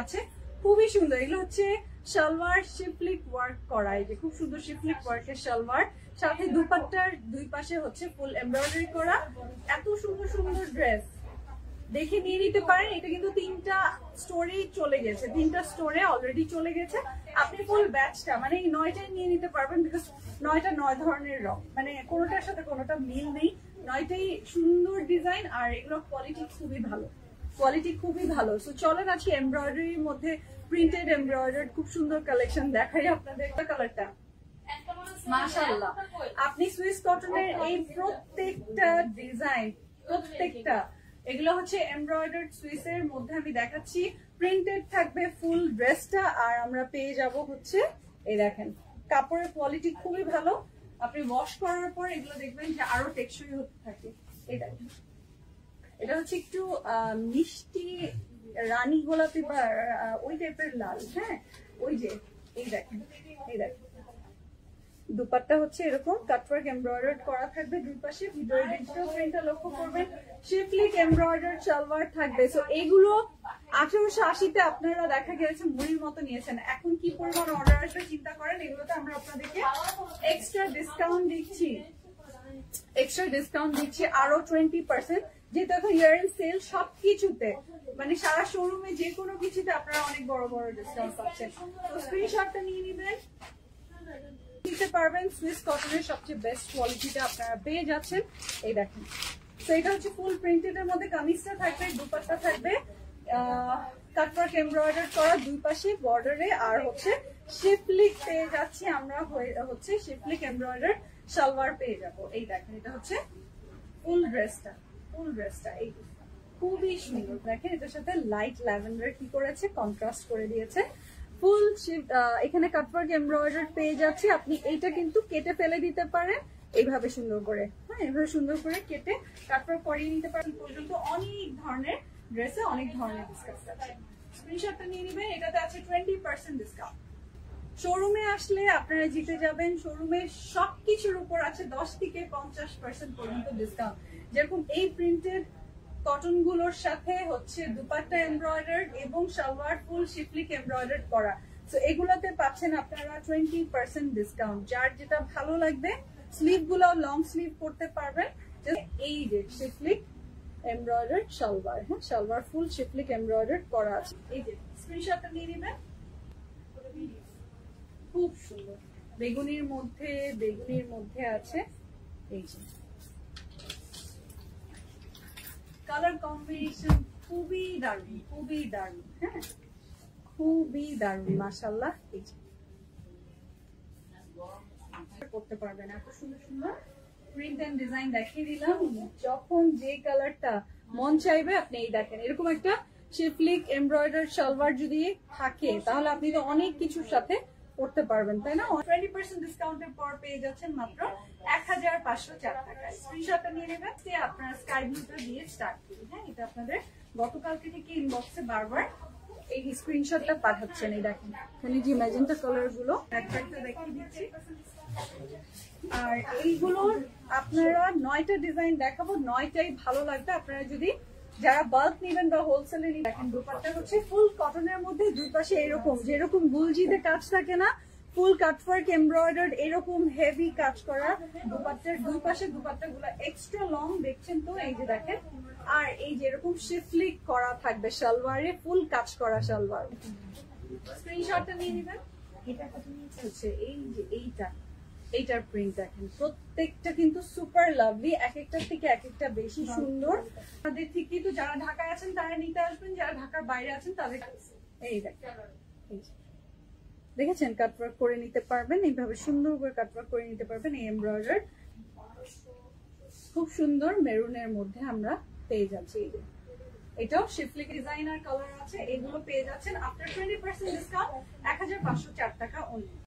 আছে, খুবই সুন্দর। এগুলো হচ্ছে সালোয়ার শিফলিক ওয়ার্ক করা, এই যে খুব সুন্দর শিফলিক ওয়ার্কের সালোয়ার, সাথে দুপাট্টার দুই পাশে হচ্ছে ফুল এমব্রয়ডারি করা। এত সুন্দর সুন্দর ড্রেস দেখে নিয়ে নিতে পারেন। এটা কিন্তু 3টা স্টোরেই চলে গেছে, 3টা স্টোরে অলরেডি চলে গেছে। আপনি ফুল ব্যাচটা মানে এই 9টাই নিয়ে নিতে পারবেন, বিকজ 9টা 9 ধরনের রং, মানে কোনোটার সাথে কোনোটা মিল নেই। 9টাই সুন্দর ডিজাইন, আর এগুলো কোয়ালিটি খুবই ভালো, কোয়ালিটি খুবই ভালো। সো চলেন আছি এমব্রয়ডারির মধ্যে প্রিন্টেড এমব্রয়ডারি খুব সুন্দর কালেকশন দেখাই আপনাদের। কালারটা মাশাআল্লাহ, আপনি সুইস কটনের এই প্রত্যেকটা ডিজাইন, প্রত্যেকটা এগুলো হচ্ছে এমব্রয়ডার্ড সুইসের মধ্যে আমি দেখাচ্ছি। প্রিন্টেড থাকবে ফুল ড্রেসটা, আর আমরা পেয়ে যাব হচ্ছে এই দেখেন কাপড়ের কোয়ালিটি খুবই ভালো। আপনি ওয়াশ করার পর এগুলো দেখবেন যে আরো টেকসই হতে থাকে। এই দেখেন এটা হচ্ছে একটু মিষ্টি রানী গোলাপি বা ওই টাইপের লাল। হ্যাঁ, ওই যে এই দেখেন, এই দেখেন দুপাট্টা হচ্ছে এরকম কাটওয়ার্ক এমব্রয়ডার্ড করা থাকবে দুই পাশে। ভিতরে ডিজিটাল প্রিন্টটা লক্ষ্য করবেন, শিফলিক এমব্রয়ডার্ড সালোয়ার থাকবে। সো এগুলো 1880-তে আপনারা দেখা গেছে মুড়ির মতো নিয়েছেন, এখন কি পরিমাণ অর্ডার আসবে চিন্তা করেন। এগুলোতে আমরা আপনাদেরকে এক্সট্রা ডিসকাউন্ট দিচ্ছি, এক্সট্রা ডিসকাউন্ট দিচ্ছি আরো 20%, যেহেতু এখন ইয়ার এন্ড সেল সবকিছুতে, মানে সারা শোরুমে যে কোনো কিছুতে আপনারা অনেক বড় বড় ডিসকাউন্ট পাচ্ছেন। তো স্ক্রিনশটটা নিয়ে নেবেন, নিতে পারবেন। সুইস কটনের সবচেয়ে বেস্ট কোয়ালিটিটা আপনারা পেয়ে যাচ্ছেন। এই দেখেন, তো এটা হচ্ছে ফুল প্রিন্টেড এর মধ্যে কামিজটা থাকবে, দুপাট্টা থাকবে কাটওয়ার্ক এমব্রয়ডার করা দুই পাশে বর্ডারে, আর হচ্ছে শিফলিক পেয়ে যাচ্ছি আমরা, হচ্ছে শিফলিক এমব্রয়ডার সালোয়ার পেয়ে যাব। এই দেখেন এটা হচ্ছে ফুল ড্রেসটা, ফুল ড্রেসটা এই খুবই সুন্দর। দেখেন এটার সাথে লাইট ল্যাভেন্ডার কি করেছে, কন্ট্রাস্ট করে দিয়েছে। ফুল এখানে কাটওয়ার্ক এমব্রয়ডার পেয়ে যাচ্ছে। আপনি এইটা কিন্তু কেটে ফেলে দিতে পারেন এইভাবে সুন্দর করে, হ্যাঁ এইভাবে সুন্দর করে কেটে কাটওয়ার্ক করিয়ে নিতে পারেন। পর্যন্ত অনেক ধরনের ড্রেসে অনেক ধরনের ডিসকাউন্ট আছে, স্ক্রিনশটটা নিয়ে নেবেন। এটাতে আছে 20% ডিসকাউন্ট। শোরুমে আসলে আপনারা জিতে যাবেন, শোরুমে সবকিছুর উপর আছে 10 থেকে 50% পর্যন্ত ডিসকাউন্ট। যেরকম এই প্রিন্টেড কটন গুলোর সাথে হচ্ছে দুপাট্টা এমব্রয়ডার্ড এবং সালোয়ার ফুল শিফলিক এমব্রয়ডার্ড করা। সো এগুলোতে পাচ্ছেন আপনারা 20% ডিসকাউন্ট। যার যেটা ভালো লাগবে, স্লিভ গুলো লং স্লিভ করতে পারবেন। এই যে শিফলিক এমব্রয়ডার্ড সালোয়ার, হ্যাঁ সালোয়ার ফুল শিফলিক এমব্রয়ডার্ড করা আছে। এই যে স্ক্রিনশটটা নিয়ে নেবেন, খুব সুন্দর বেগুনির মধ্যে, বেগুনির মধ্যে আছে এই যে কালার কম্বিনেশন খুবই দারুণ, খুবই দারুণ, হ্যাঁ খুবই দারুণ মাশাআল্লাহ। এই যে করতে পারবেন, এত সুন্দর সুন্দর প্রিন্ট এন্ড ডিজাইন দেখিয়ে দিলাম। যখন যে কালারটা মন চাইবে আপনি এই দেখেন, এরকম একটা শিফলিক এমব্রয়ডার সালোয়ার যদি থাকে তাহলে আপনি তো অনেক কিছুর সাথে করতে পারবেন, তাই না? 20% ডিসকাউন্টের পর পেয়ে যাচ্ছেন মাত্র 1504 টাকায়। স্ক্রিনশটটা নিয়ে নেবেন। আপনারা স্কাই ব্লুটা দিয়ে স্টার্ট করুন। হ্যাঁ, এটা আপনাদের গতকালকে থেকে ইনবক্সে বারবার এই স্ক্রিনশটটা পাঠাচ্ছেন। এই দেখেন এখানে যে ম্যাজেন্টা কালার গুলো একটা দেখিয়ে দিচ্ছি, আর এইগুলোর আপনারা 9টা ডিজাইন দেখাবো, 9টাই ভালো লাগবে। আপনারা যদি যারা বাল্ক নেবেন বা হোলসেলে নেবেন, দেখেন দুপাট্টা হচ্ছে ফুল কটনের মধ্যে দুই পাশে এরকম যেরকম গুলজিতে কাজ থাকে না, ফুল কাটওয়ার্ক এমব্রয়ডার্ড এরকম হেভি কাজ করা দুপাট্টার দুই পাশে। দুপাট্টা গুলো এক্সট্রা লং দেখছেন তো, এই যে দেখেন। আর এই যে এরকম শিফলিক করা থাকবে সালোয়ারে, ফুল কাজ করা সালোয়ার। স্ক্রিনশটটা নিয়ে নেবেন। এটা কত নিয়ে চলছে, এই যে এইটার প্রিন্ট দেখেন, প্রত্যেকটা কিন্তু সুপার লাভলি, এক একটার থেকে এক একটা বেশি সুন্দর। তাদের ঠিক কিন্তু যারা ঢাকায় আছেন তারা নিতে আসবেন, যারা ঢাকার বাইরে আছেন তাদের এই দেখেছেন কাটওয়ার্ক করে নিতে পারবেন, এইভাবে সুন্দর করে কাটওয়ার্ক করে নিতে পারবেন। এই এমব্রয়ডার খুব সুন্দর মেরুনের মধ্যে আমরা পেয়ে যাচ্ছি। এটাও শিফলিক ডিজাইনার কালার আছে। এগুলো পেয়ে যাচ্ছেন আফটার 20% ডিসকাউন্ট 1504 টাকা অনলি।